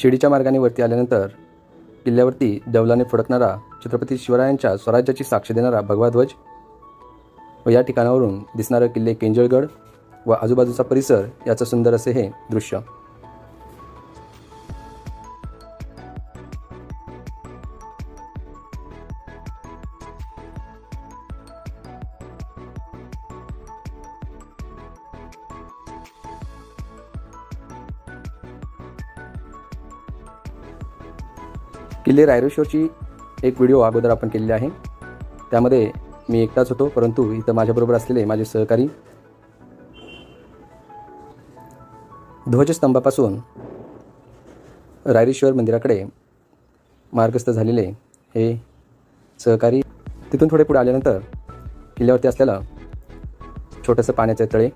शिडीच्या मार्गाने वरती आल्यानंतर किल्ल्यावरती डौलाने फडकणारा छत्रपती शिवरायांच्या स्वराज्याची साक्ष देणारा भगवा ध्वज व या ठिकाणावरून दिसणारं किल्ले केंजळगड व आजूबाजूचा परिसर याचं सुंदर असे हे दृश्य. किल्ले रायरेश्वरची एक व्हिडिओ अगोदर आपण केलेली आहे. त्यामध्ये मी एकटाच होतो, परंतु इथं माझ्याबरोबर असलेले माझे सहकारी ध्वजस्तंभापासून रायरेश्वर मंदिराकडे मार्गस्थ झालेले हे सहकारी. तिथून थोडे पुढे आल्यानंतर किल्ल्यावरती असलेलं छोटंसं पाण्याचं तळे